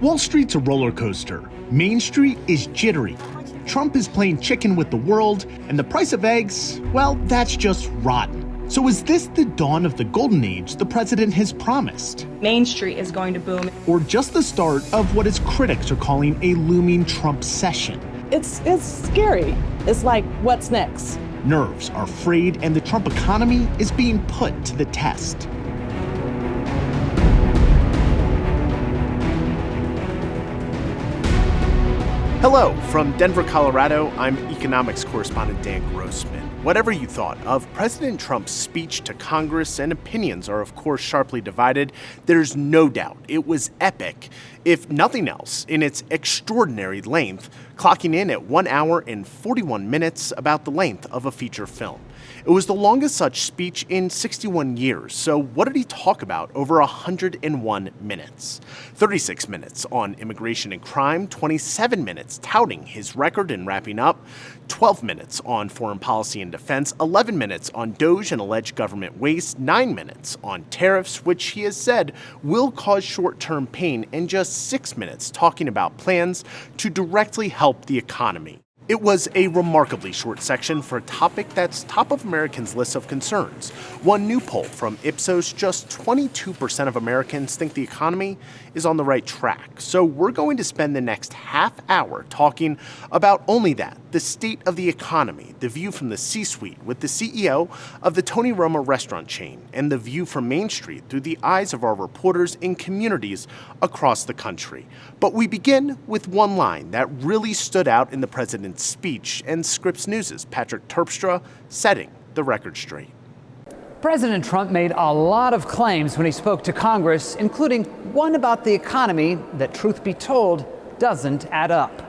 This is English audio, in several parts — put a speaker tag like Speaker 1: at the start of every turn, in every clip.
Speaker 1: Wall Street's a roller coaster. Main Street is jittery. Trump is playing chicken with the world, and the price of eggs, well, that's just rotten. So is this the dawn of the golden age the president has promised?
Speaker 2: Main Street is going to boom.
Speaker 1: Or just the start of what his critics are calling a looming Trumpcession?
Speaker 3: It's scary. It's like, what's next?
Speaker 1: Nerves are frayed, and the Trump economy is being put to the test. Hello, from Denver, Colorado, I'm economics correspondent Dan Grossman. Whatever you thought of President Trump's speech to Congress, and opinions are of course sharply divided, there's no doubt it was epic, if nothing else, in its extraordinary length, clocking in at 1 hour and 41 minutes, about the length of a feature film. It was the longest such speech in 61 years, so what did he talk about over 101 minutes? 36 minutes on immigration and crime, 27 minutes touting his record and wrapping up, 12 minutes on foreign policy and defense, 11 minutes on DOGE and alleged government waste, 9 minutes on tariffs, which he has said will cause short-term pain, and just 6 minutes talking about plans to directly help the economy. It was a remarkably short section for a topic that's top of Americans' list of concerns. One new poll from Ipsos, just 22% of Americans think the economy is on the right track. So we're going to spend the next half hour talking about only that, the state of the economy, the view from the C-suite with the CEO of the Tony Roma restaurant chain, and the view from Main Street through the eyes of our reporters in communities across the country. But we begin with one line that really stood out in the president's speech, and Scripps News' Patrick Terpstra setting the record straight.
Speaker 4: President Trump made a lot of claims when he spoke to Congress, including one about the economy that, truth be told, doesn't add up.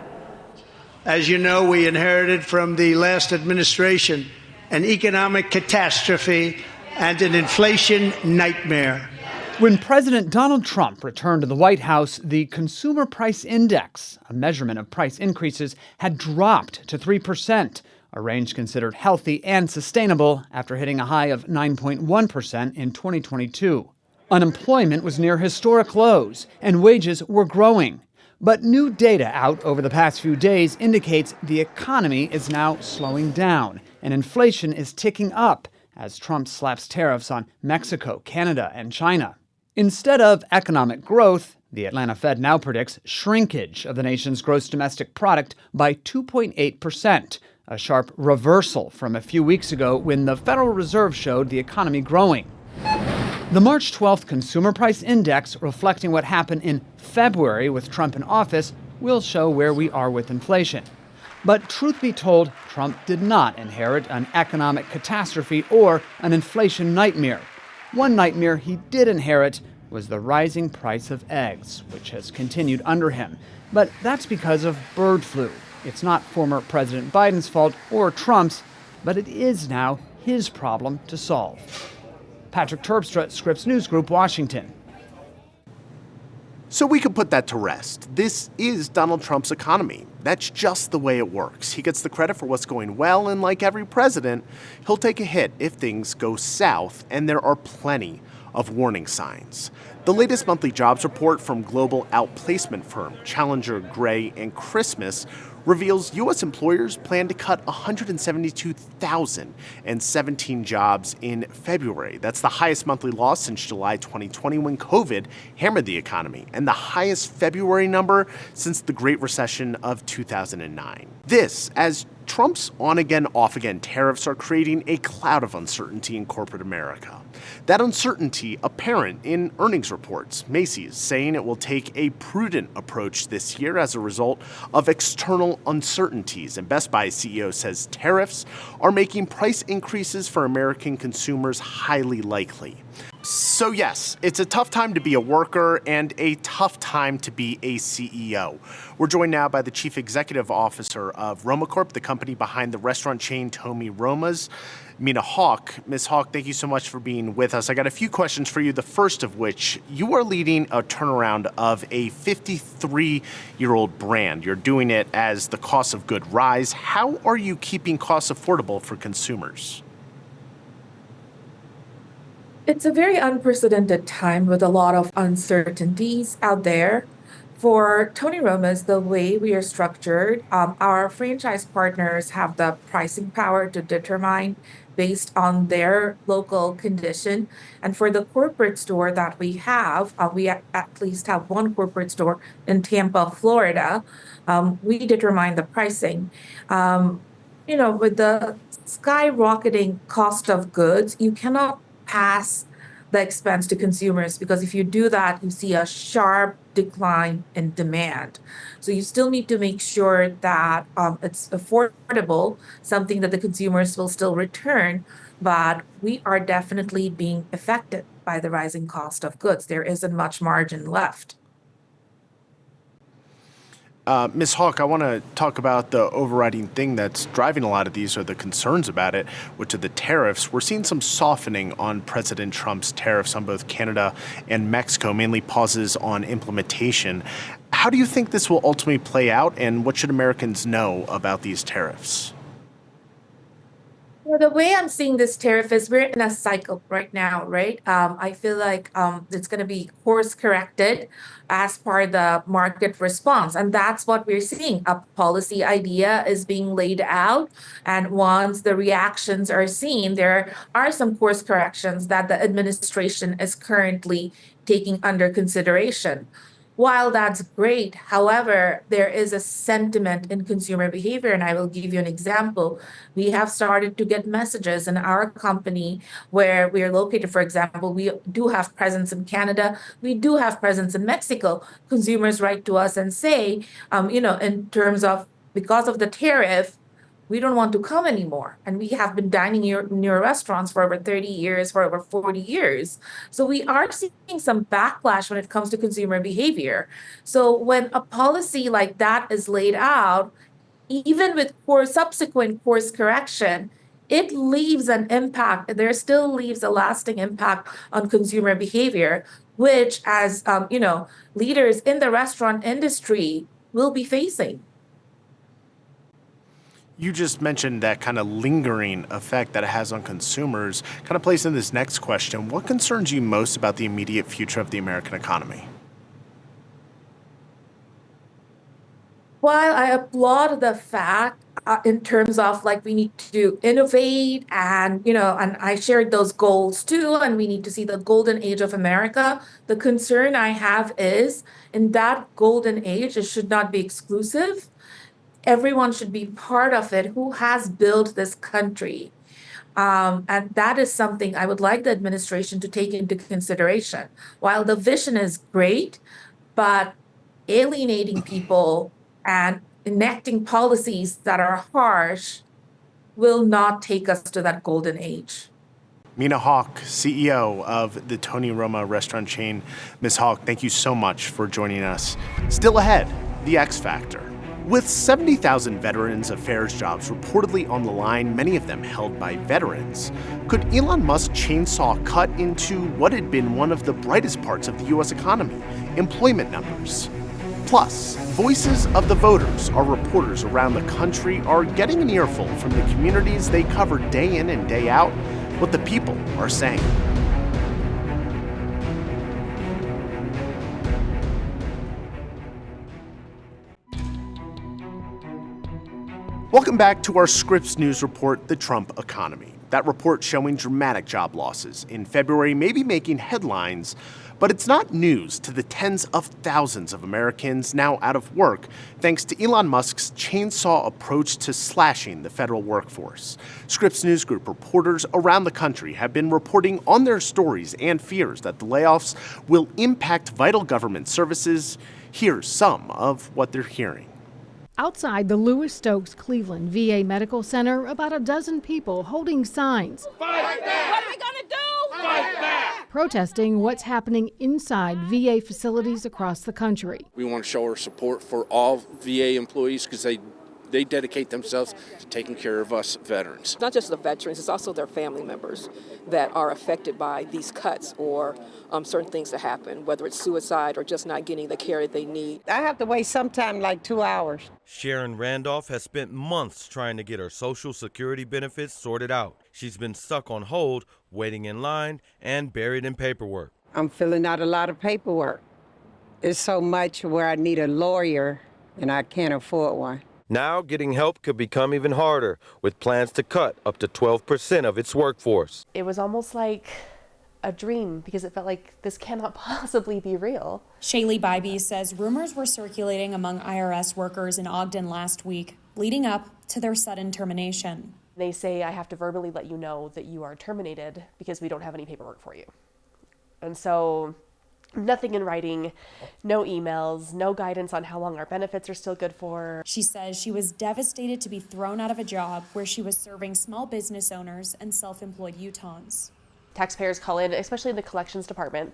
Speaker 5: As you know, we inherited from the last administration an economic catastrophe and an inflation nightmare.
Speaker 4: When President Donald Trump returned to the White House, the Consumer Price Index, a measurement of price increases, had dropped to 3%, a range considered healthy and sustainable after hitting a high of 9.1% in 2022. Unemployment was near historic lows, and wages were growing. But new data out over the past few days indicates the economy is now slowing down, and inflation is ticking up as Trump slaps tariffs on Mexico, Canada, and China. Instead of economic growth, the Atlanta Fed now predicts shrinkage of the nation's gross domestic product by 2.8%, a sharp reversal from a few weeks ago when the Federal Reserve showed the economy growing. The March 12th Consumer Price Index, reflecting what happened in February with Trump in office, will show where we are with inflation. But truth be told, Trump did not inherit an economic catastrophe or an inflation nightmare. One nightmare he did inherit was the rising price of eggs, which has continued under him. But that's because of bird flu. It's not former President Biden's fault or Trump's, but it is now his problem to solve. Patrick Terpstra, Scripps News Group, Washington.
Speaker 1: So we could put that to rest. This is Donald Trump's economy. That's just the way it works. He gets the credit for what's going well, and like every president, he'll take a hit if things go south, and there are plenty of warning signs. The latest monthly jobs report from global outplacement firm Challenger, Gray, and Christmas reveals U.S. employers plan to cut 172,017 jobs in February. That's the highest monthly loss since July 2020 when COVID hammered the economy, and the highest February number since the Great Recession of 2009. This, as Trump's on-again, off-again tariffs are creating a cloud of uncertainty in corporate America. That uncertainty apparent in earnings reports. Macy's saying it will take a prudent approach this year as a result of external uncertainties. And Best Buy's CEO says tariffs are making price increases for American consumers highly likely. So yes, it's a tough time to be a worker and a tough time to be a CEO. We're joined now by the Chief Executive Officer of Roma Corp, the company behind the restaurant chain Tony Roma's, Mina Hawk. Ms. Hawk, thank you so much for being with us. I got a few questions for you, the first of which, you are leading a turnaround of a 53-year-old brand. You're doing it as the cost of goods rise. How are you keeping costs affordable for consumers?
Speaker 6: It's a very unprecedented time with a lot of uncertainties out there.
Speaker 2: For Tony Roma's, the way we are structured, our franchise partners have the pricing power to determine based on their local condition. And for the corporate store that we have, we at least have one corporate store in Tampa, Florida. We determine the pricing. With the skyrocketing cost of goods, you cannot pass the expense to consumers because if you do that, you see a sharp decline in demand. So you still need to make sure that it's affordable, something that the consumers will still return. But we are definitely being affected by the rising cost of goods. There isn't much margin left.
Speaker 1: Ms. Hawk, I want to talk about the overriding thing that's driving a lot of these, or the concerns about it, which are the tariffs. We're seeing some softening on President Trump's tariffs on both Canada and Mexico, mainly pauses on implementation. How do you think this will ultimately play out, and what should Americans know about these tariffs?
Speaker 2: Well, the way I'm seeing this tariff is we're in a cycle right now, right? I feel like it's going to be course corrected as per the market response. And that's what we're seeing. A policy idea is being laid out. And once the reactions are seen, there are some course corrections that the administration is currently taking under consideration. While that's great, however, there is a sentiment in consumer behavior, and I will give you an example. We have started to get messages in our company where we are located, for example, we do have presence in Canada, we do have presence in Mexico. Consumers write to us and say, in terms of because of the tariff, we don't want to come anymore. And we have been dining in your restaurants for over 30 years, for over 40 years. So we are seeing some backlash when it comes to consumer behavior. So when a policy like that is laid out, even with subsequent course correction, it leaves an impact. There still leaves a lasting impact on consumer behavior, which as leaders in the restaurant industry will be facing.
Speaker 1: You just mentioned that kind of lingering effect that it has on consumers. Kind of plays in this next question. What concerns you most about the immediate future of the American economy?
Speaker 2: While I applaud the fact in terms of like we need to innovate and I shared those goals too, and we need to see the golden age of America, the concern I have is in that golden age, it should not be exclusive. Everyone should be part of it who has built this country. And that is something I would like the administration to take into consideration. While the vision is great, but alienating people and enacting policies that are harsh will not take us to that golden age.
Speaker 1: Mina Hawk, CEO of the Tony Roma restaurant chain. Ms. Hawk, thank you so much for joining us. Still ahead, the X Factor. With 70,000 Veterans Affairs jobs reportedly on the line, many of them held by veterans, could Elon Musk chainsaw cut into what had been one of the brightest parts of the U.S. economy, employment numbers? Plus, voices of the voters, our reporters around the country, are getting an earful from the communities they cover day in and day out, what the people are saying. Welcome back to our Scripps News Report, The Trump Economy. That report showing dramatic job losses in February may be making headlines, but it's not news to the tens of thousands of Americans now out of work thanks to Elon Musk's chainsaw approach to slashing the federal workforce. Scripps News Group reporters around the country have been reporting on their stories and fears that the layoffs will impact vital government services. Here's some of what they're hearing.
Speaker 6: Outside the Lewis Stokes Cleveland VA Medical Center, about a dozen people holding signs.
Speaker 7: Fight back! What are we gonna do? Fight back!
Speaker 6: Protesting what's happening inside VA facilities across the country.
Speaker 8: We want to show our support for all VA employees because they dedicate themselves to taking care of us veterans.
Speaker 9: Not just the veterans, it's also their family members that are affected by these cuts or certain things that happen, whether it's suicide or just not getting the care they need.
Speaker 10: I have to wait sometime like 2 hours.
Speaker 7: Sharon Randolph has spent months trying to get her Social Security benefits sorted out. She's been stuck on hold, waiting in line, and buried in paperwork.
Speaker 10: I'm filling out a lot of paperwork. It's so much where I need a lawyer and I can't afford one.
Speaker 7: Now, getting help could become even harder, with plans to cut up to 12% of its workforce.
Speaker 11: It was almost like a dream because it felt like this cannot possibly be real.
Speaker 12: Shaylee Bybee says rumors were circulating among IRS workers in Ogden last week, leading up to their sudden termination.
Speaker 11: They say, I have to verbally let you know that you are terminated because we don't have any paperwork for you. And so nothing in writing, no emails, no guidance on how long our benefits are still good for.
Speaker 12: She says she was devastated to be thrown out of a job where she was serving small business owners and self-employed Utahns.
Speaker 11: Taxpayers call in, especially in the collections department,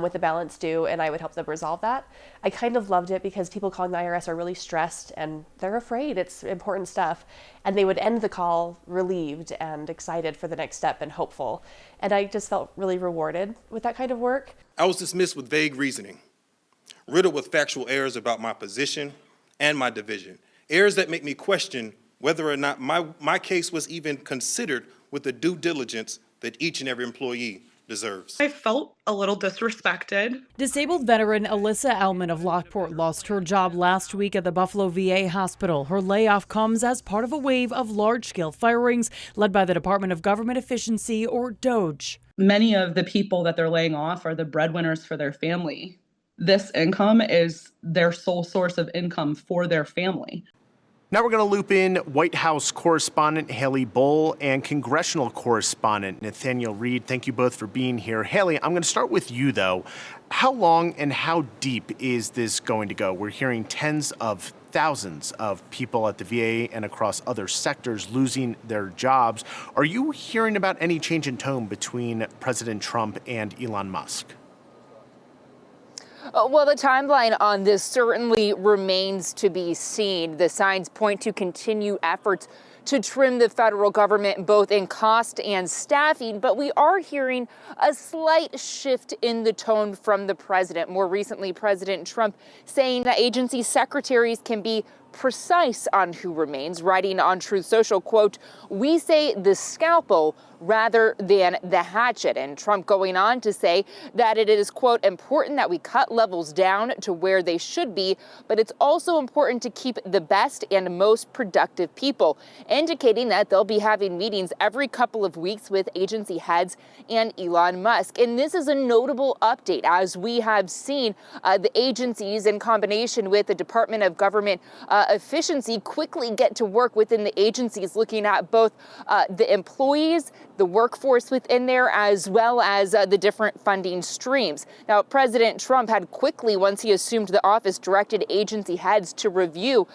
Speaker 11: with the balance due, and I would help them resolve that. I kind of loved it because people calling the IRS are really stressed and they're afraid. It's important stuff. And they would end the call relieved and excited for the next step and hopeful. And I just felt really rewarded with that kind of work.
Speaker 13: I was dismissed with vague reasoning, riddled with factual errors about my position and my division. Errors that make me question whether or not my case was even considered with the due diligence that each and every employee deserves.
Speaker 14: I felt a little disrespected.
Speaker 15: Disabled veteran Alyssa Ellman of Lockport lost her job last week at the Buffalo VA hospital. Her layoff comes as part of a wave of large-scale firings led by the Department of Government Efficiency, or DOGE.
Speaker 14: Many of the people that they're laying off are the breadwinners for their family. This income is their sole source of income for their family.
Speaker 1: Now we're going to loop in White House correspondent Haley Bull and congressional correspondent Nathaniel Reed. Thank you both for being here. Haley, I'm going to start with you, though. How long and how deep is this going to go? We're hearing tens of thousands of people at the VA and across other sectors losing their jobs. Are you hearing about any change in tone between President Trump and Elon Musk?
Speaker 16: Well, the timeline on this certainly remains to be seen. The signs point to continued efforts to trim the federal government both in cost and staffing, but we are hearing a slight shift in the tone from the president. More recently, President Trump saying that agency secretaries can be precise on who remains, writing on Truth Social, quote, "We say the scalpel rather than the hatchet." And Trump going on to say that it is, quote, "important that we cut levels down to where they should be, but it's also important to keep the best and most productive people," indicating that they'll be having meetings every couple of weeks with agency heads and Elon Musk. And this is a notable update, as we have seen the agencies in combination with the Department of Government Efficiency quickly get to work within the agencies, looking at both the employees, the workforce within there, as well as the different funding streams. Now, President Trump had quickly, once he assumed the office, directed agency heads to review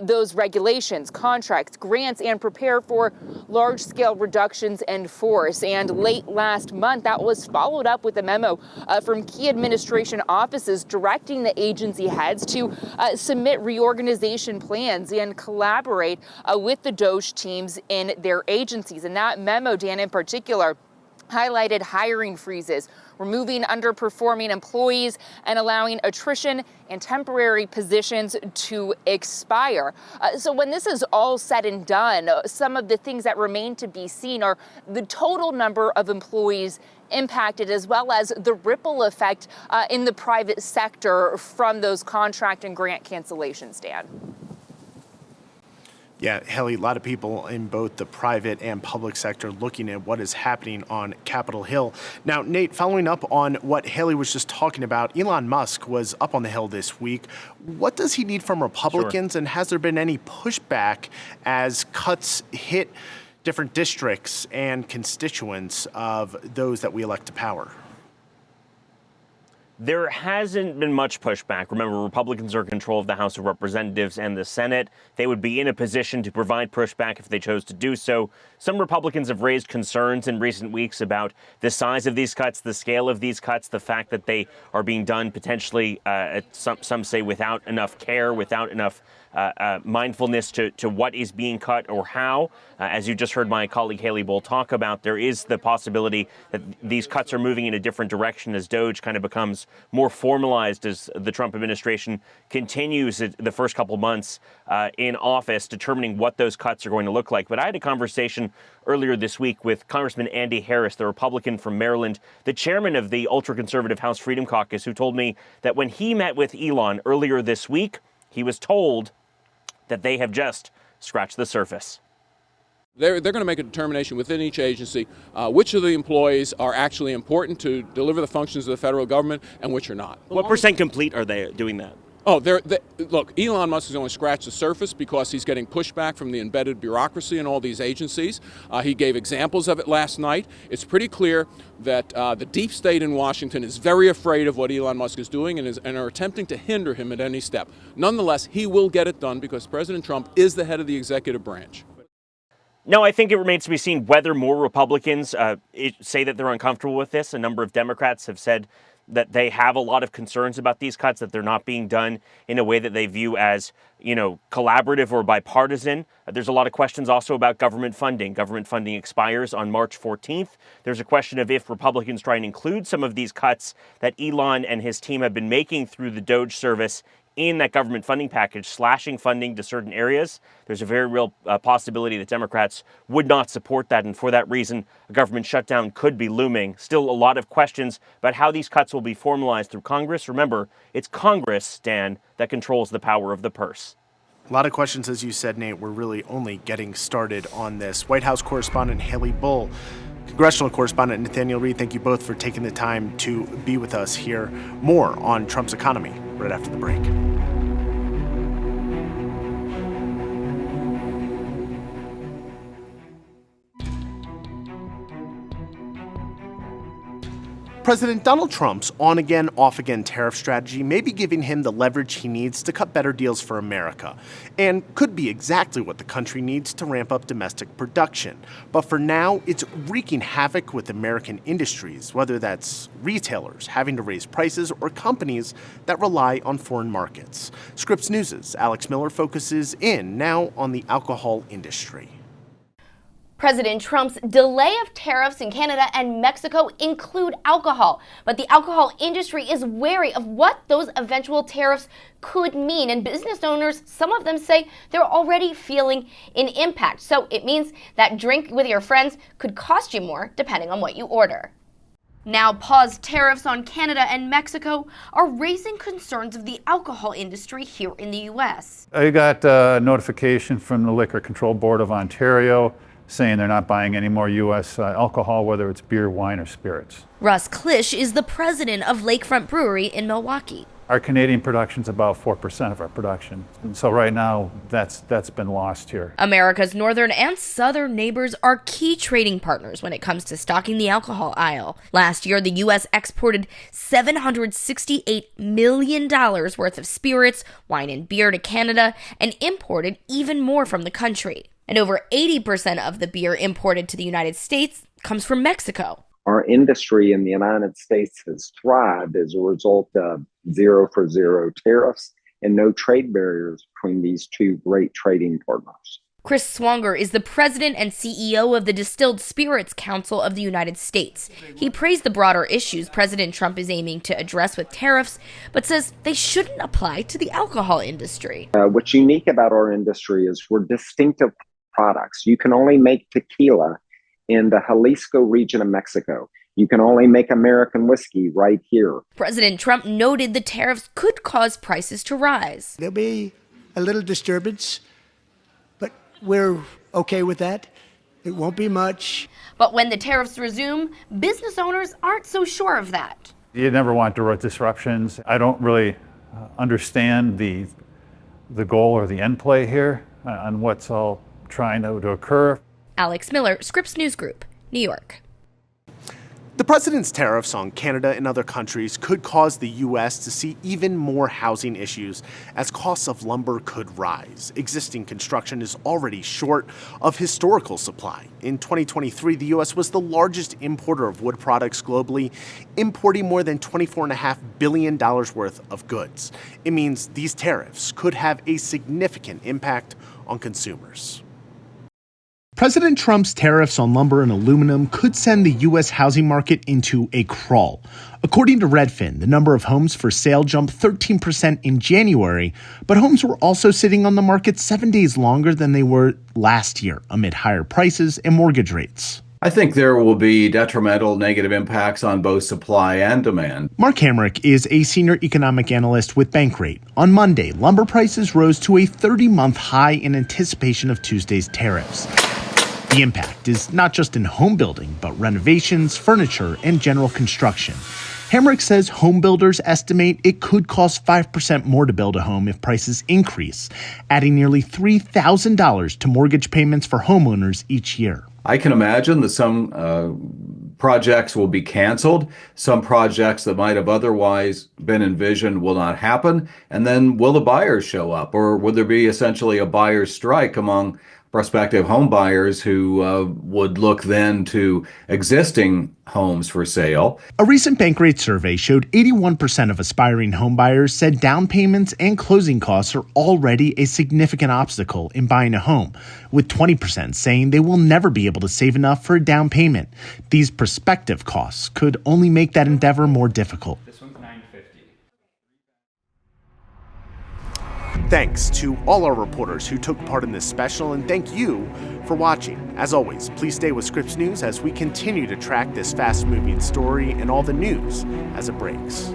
Speaker 16: those regulations, contracts, grants, and prepare for large-scale reductions in force. And late last month, that was followed up with a memo from key administration offices directing the agency heads to submit reorganization plans and collaborate with the DOGE teams in their agencies. And that memo, Dan, in particular, highlighted hiring freezes, removing underperforming employees, and allowing attrition and temporary positions to expire. So when this is all said and done, some of the things that remain to be seen are the total number of employees impacted, as well as the ripple effect in the private sector from those contract and grant cancellations, Dan.
Speaker 1: Yeah, Haley, a lot of people in both the private and public sector looking at what is happening on Capitol Hill. Now, Nate, following up on what Haley was just talking about, Elon Musk was up on the Hill this week. What does he need from Republicans, and has there been any pushback as cuts hit different districts and constituents of those that we elect to power?
Speaker 17: There hasn't been much pushback. Remember, Republicans are in control of the House of Representatives and the Senate. They would be in a position to provide pushback if they chose to do so. Some Republicans have raised concerns in recent weeks about the size of these cuts, the scale of these cuts, the fact that they are being done potentially, some say, without enough care, without enough mindfulness to what is being cut or how. As you just heard my colleague Haley Bull talk about, there is the possibility that these cuts are moving in a different direction as DOGE kind of becomes more formalized as the Trump administration continues the first couple months in office, determining what those cuts are going to look like. But I had a conversation earlier this week with Congressman Andy Harris, the Republican from Maryland, the chairman of the ultra-conservative House Freedom Caucus, who told me that when he met with Elon earlier this week, he was told that they have just scratched the surface.
Speaker 18: They're going to make a determination within each agency which of the employees are actually important to deliver the functions of the federal government and which are not.
Speaker 17: What percent complete are they doing that?
Speaker 18: Oh, look, Elon Musk has only scratched the surface because he's getting pushback from the embedded bureaucracy in all these agencies. He gave examples of it last night. It's pretty clear that the deep state in Washington is very afraid of what Elon Musk is doing and are attempting to hinder him at any step. Nonetheless, he will get it done because President Trump is the head of the executive branch.
Speaker 17: No, I think it remains to be seen whether more Republicans say that they're uncomfortable with this. A number of Democrats have said that they have a lot of concerns about these cuts, that they're not being done in a way that they view as, collaborative or bipartisan. There's a lot of questions also about government funding. Government funding expires on March 14th. There's a question of if Republicans try and include some of these cuts that Elon and his team have been making through the DOGE service in that government funding package, slashing funding to certain areas. There's a very real possibility that Democrats would not support that, and for that reason, a government shutdown could be looming. Still a lot of questions about how these cuts will be formalized through Congress. Remember, it's Congress, Dan, that controls the power of the purse.
Speaker 1: A lot of questions, as you said, Nate. We're really only getting started on this. White House correspondent Haley Bull, congressional correspondent Nathaniel Reed, thank you both for taking the time to be with us here. More on Trump's economy right after the break. President Donald Trump's on-again, off-again tariff strategy may be giving him the leverage he needs to cut better deals for America, and could be exactly what the country needs to ramp up domestic production. But for now, it's wreaking havoc with American industries, whether that's retailers having to raise prices or companies that rely on foreign markets. Scripps News' Alex Miller focuses in now on the alcohol industry.
Speaker 19: President Trump's delay of tariffs in Canada and Mexico include alcohol, but the alcohol industry is wary of what those eventual tariffs could mean, and business owners, some of them say they're already feeling an impact. So it means that drink with your friends could cost you more depending on what you order. Now, paused tariffs on Canada and Mexico are raising concerns of the alcohol industry here in the U.S.
Speaker 20: I got a notification from the Liquor Control Board of Ontario saying they're not buying any more U.S. alcohol, whether it's beer, wine, or spirits.
Speaker 19: Russ Klisch is the president of Lakefront Brewery in Milwaukee.
Speaker 20: Our Canadian production's about 4% of our production. And so right now, that's been lost here.
Speaker 19: America's northern and southern neighbors are key trading partners when it comes to stocking the alcohol aisle. Last year, the U.S. exported $768 million worth of spirits, wine, and beer to Canada, and imported even more from the country. And over 80% of the beer imported to the United States comes from Mexico.
Speaker 21: Our industry in the United States has thrived as a result of zero for zero tariffs and no trade barriers between these two great trading partners.
Speaker 19: Chris Swanger is the president and CEO of the Distilled Spirits Council of the United States. He praised the broader issues President Trump is aiming to address with tariffs, but says they shouldn't apply to the alcohol industry.
Speaker 21: What's unique about our industry is we're distinctive products. You can only make tequila in the Jalisco region of Mexico. You can only make American whiskey right here.
Speaker 19: President Trump noted the tariffs could cause prices to rise.
Speaker 22: There'll be a little disturbance, but we're okay with that. It won't be much.
Speaker 19: But when the tariffs resume, business owners aren't so sure of that.
Speaker 20: You never want disruptions. I don't really understand the goal or the end play here on what's all trying to occur.
Speaker 19: Alex Miller, Scripps News Group, New York.
Speaker 1: The president's tariffs on Canada and other countries could cause the U.S. to see even more housing issues as costs of lumber could rise. Existing construction is already short of historical supply. In 2023, the U.S. was the largest importer of wood products globally, importing more than $24.5 billion worth of goods. It means these tariffs could have a significant impact on consumers. President Trump's tariffs on lumber and aluminum could send the U.S. housing market into a crawl. According to Redfin, the number of homes for sale jumped 13% in January, but homes were also sitting on the market 7 days longer than they were last year amid higher prices and mortgage rates.
Speaker 3: I think there will be detrimental negative impacts on both supply and demand.
Speaker 1: Mark Hamrick is a senior economic analyst with Bankrate. On Monday, lumber prices rose to a 30-month high in anticipation of Tuesday's tariffs. The impact is not just in home building, but renovations, furniture, and general construction. Hamrick says home builders estimate it could cost 5% more to build a home if prices increase, adding nearly $3,000 to mortgage payments for homeowners each year.
Speaker 3: I can imagine that some projects will be canceled. Some projects that might have otherwise been envisioned will not happen. And then will the buyers show up? Or will there be essentially a buyer's strike among prospective home buyers who would look then to existing homes for sale?
Speaker 1: A recent Bankrate survey showed 81% of aspiring home buyers said down payments and closing costs are already a significant obstacle in buying a home, with 20% saying they will never be able to save enough for a down payment. These prospective costs could only make that endeavor more difficult. Thanks to all our reporters who took part in this special, and thank you for watching. As always, please stay with Scripps News as we continue to track this fast-moving story and all the news as it breaks.